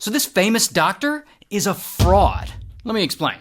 So this famous doctor is a fraud. Let me explain.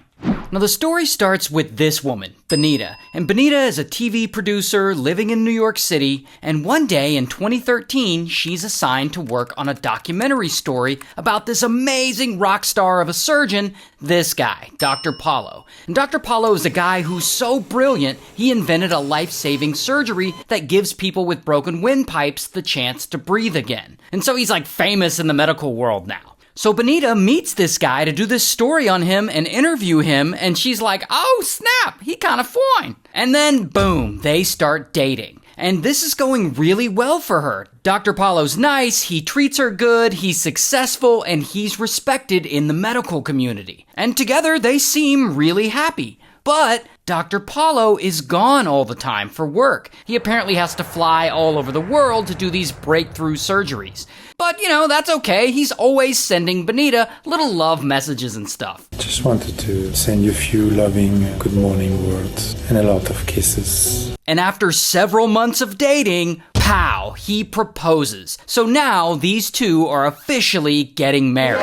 Now the story starts with this woman, Benita. And Benita is a TV producer living in New York City. And one day in 2013, she's assigned to work on a documentary story about this amazing rock star of a surgeon, this guy, Dr. Paolo. And Dr. Paolo is a guy who's so brilliant, he invented a life-saving surgery that gives people with broken windpipes the chance to breathe again. And so he's like famous in the medical world now. So Benita meets this guy to do this story on him and interview him, and she's like, oh snap, he kind of fine. And then boom, they start dating. And this is going really well for her. Dr. Paolo's nice, he treats her good, he's successful, and he's respected in the medical community. And together they seem really happy. But Dr. Paolo is gone all the time for work. He apparently has to fly all over the world to do these breakthrough surgeries. But, that's okay. He's always sending Benita little love messages and stuff. Just wanted to send you a few loving good morning words and a lot of kisses. And after several months of dating, pow, he proposes. So now these two are officially getting married.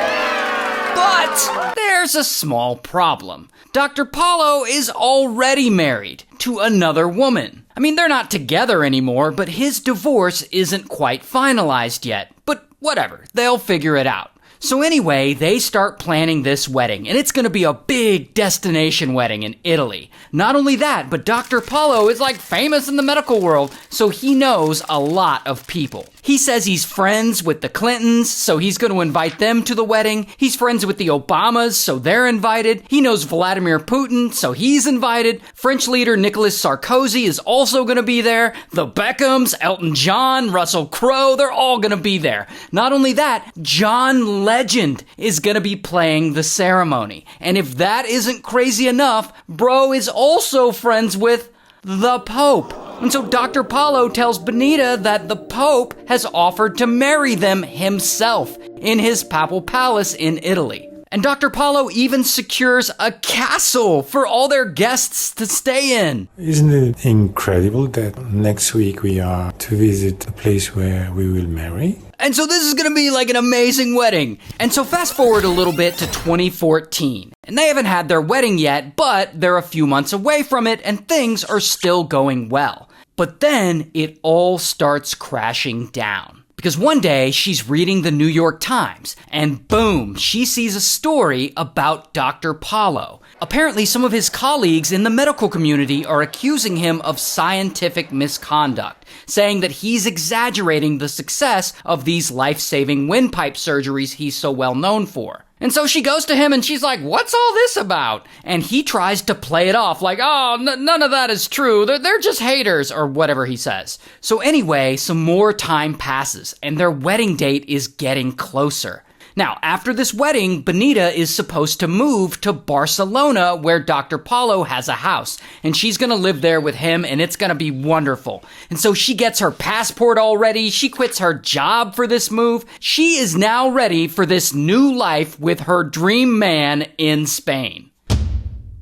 But there's a small problem. Dr. Paolo is already married to another woman. I mean, they're not together anymore, but his divorce isn't quite finalized yet. But whatever, they'll figure it out. So anyway, they start planning this wedding, and it's going to be a big destination wedding in Italy. Not only that, but Dr. Paolo is like famous in the medical world, so he knows a lot of people. He says he's friends with the Clintons, so he's going to invite them to the wedding. He's friends with the Obamas, so they're invited. He knows Vladimir Putin, so he's invited. French leader Nicolas Sarkozy is also going to be there. The Beckhams, Elton John, Russell Crowe, they're all going to be there. Not only that, John Legend is going to be playing the ceremony. And if that isn't crazy enough, bro is also friends with the Pope. And so Dr. Paolo tells Benita that the Pope has offered to marry them himself in his papal palace in Italy. And Dr. Paolo even secures a castle for all their guests to stay in. Isn't it incredible that next week we are to visit the place where we will marry? And so this is going to be like an amazing wedding. And so fast forward a little bit to 2014. And they haven't had their wedding yet, but they're a few months away from it and things are still going well. But then it all starts crashing down. Because one day she's reading the New York Times and boom, she sees a story about Dr. Paolo. Apparently some of his colleagues in the medical community are accusing him of scientific misconduct, saying that he's exaggerating the success of these life-saving windpipe surgeries he's so well known for. And so she goes to him and she's like, what's all this about? And he tries to play it off like, oh, none of that is true. They're just haters, or whatever he says. So anyway, some more time passes and their wedding date is getting closer. Now, after this wedding, Benita is supposed to move to Barcelona where Dr. Paolo has a house. And she's going to live there with him and it's going to be wonderful. And so she gets her passport already. She quits her job for this move. She is now ready for this new life with her dream man in Spain.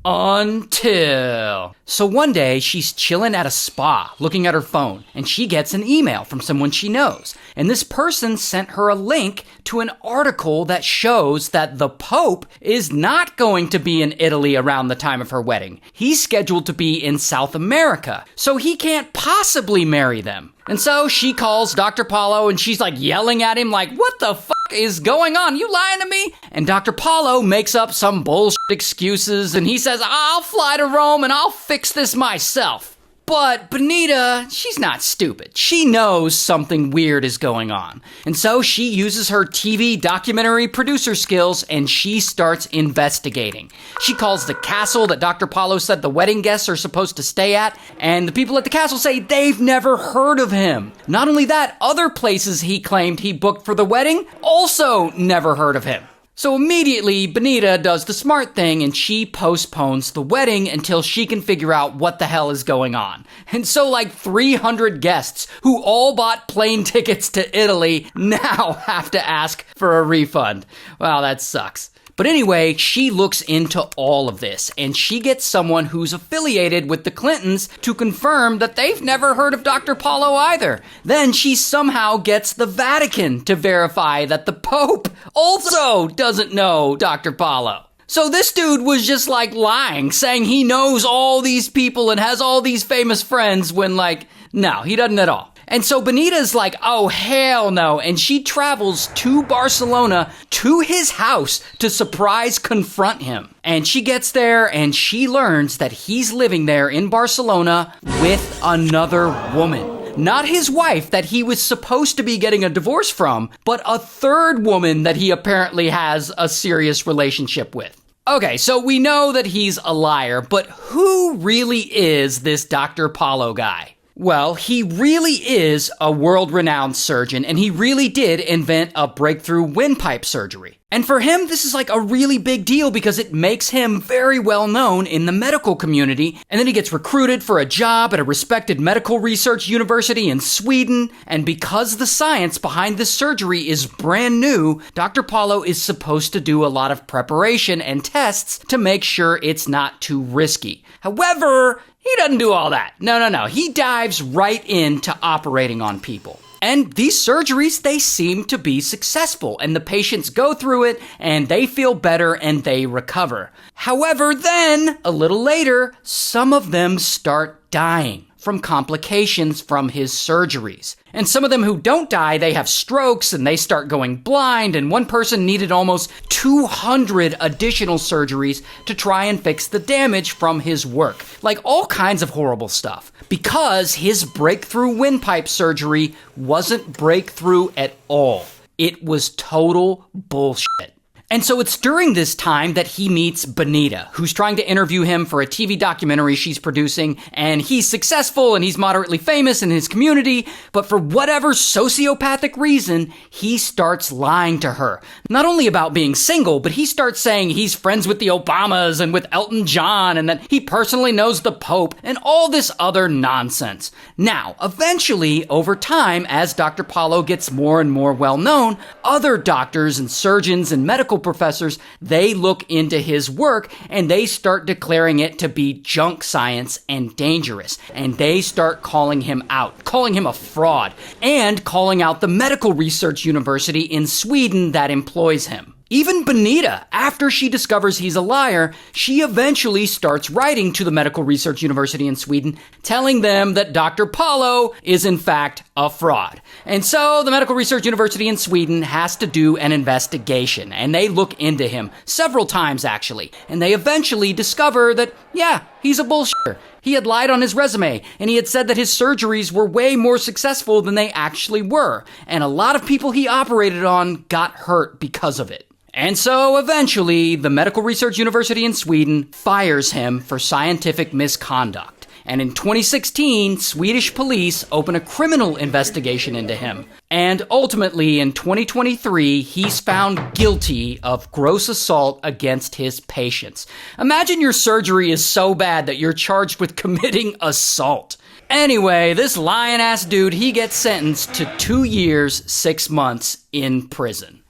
Until... So one day, she's chilling at a spa, looking at her phone, and she gets an email from someone she knows. And this person sent her a link to an article that shows that the Pope is not going to be in Italy around the time of her wedding. He's scheduled to be in South America, so he can't possibly marry them. And so she calls Dr. Paolo and she's like yelling at him like, what the fuck is going on? You lying to me? And Dr. Paolo makes up some bullshit excuses and he says, I'll fly to Rome and I'll fix this myself. But Benita, she's not stupid. She knows something weird is going on. And so she uses her TV documentary producer skills and she starts investigating. She calls the castle that Dr. Paolo said the wedding guests are supposed to stay at, and the people at the castle say they've never heard of him. Not only that, other places he claimed he booked for the wedding also never heard of him. So immediately, Benita does the smart thing and she postpones the wedding until she can figure out what the hell is going on. And so like 300 guests who all bought plane tickets to Italy now have to ask for a refund. Wow, that sucks. But anyway, she looks into all of this, and she gets someone who's affiliated with the Clintons to confirm that they've never heard of Dr. Paulo either. Then she somehow gets the Vatican to verify that the Pope also doesn't know Dr. Paulo. So this dude was just like lying, saying he knows all these people and has all these famous friends when no, he doesn't at all. And so Benita's like, oh, hell no. And she travels to Barcelona to his house to surprise confront him. And she gets there and she learns that he's living there in Barcelona with another woman. Not his wife that he was supposed to be getting a divorce from, but a third woman that he apparently has a serious relationship with. Okay, so we know that he's a liar, but who really is this Dr. Paulo guy? Well, he really is a world-renowned surgeon, and he really did invent a breakthrough windpipe surgery. And for him, this is like a really big deal because it makes him very well known in the medical community, and then he gets recruited for a job at a respected medical research university in Sweden, and because the science behind this surgery is brand new, Dr. Paulo is supposed to do a lot of preparation and tests to make sure it's not too risky. However, he doesn't do all that. No. He dives right into operating on people. And these surgeries, they seem to be successful, and the patients go through it, and they feel better, and they recover. However, then, a little later, some of them start dying from complications from his surgeries. And some of them who don't die, they have strokes and they start going blind, and one person needed almost 200 additional surgeries to try and fix the damage from his work. Like all kinds of horrible stuff. Because his breakthrough windpipe surgery wasn't breakthrough at all. It was total bullshit. And so it's during this time that he meets Benita, who's trying to interview him for a TV documentary she's producing, and he's successful and he's moderately famous in his community, but for whatever sociopathic reason, he starts lying to her. Not only about being single, but he starts saying he's friends with the Obamas and with Elton John, and that he personally knows the Pope, and all this other nonsense. Now, eventually, over time, as Dr. Paulo gets more and more well-known, other doctors and surgeons and medical professors, they look into his work and they start declaring it to be junk science and dangerous. And they start calling him out, calling him a fraud, and calling out the medical research university in Sweden that employs him. Even Benita, after she discovers he's a liar, she eventually starts writing to the medical research university in Sweden, telling them that Dr. Paulo is in fact a fraud. And so the medical research university in Sweden has to do an investigation, and they look into him several times actually, and they eventually discover that, yeah, he's a bullshitter. He had lied on his resume, and he had said that his surgeries were way more successful than they actually were, and a lot of people he operated on got hurt because of it. And so, eventually, the Medical Research University in Sweden fires him for scientific misconduct. And in 2016, Swedish police open a criminal investigation into him. And ultimately, in 2023, he's found guilty of gross assault against his patients. Imagine your surgery is so bad that you're charged with committing assault. Anyway, this lying-ass dude, he gets sentenced to 2 years, 6 months in prison.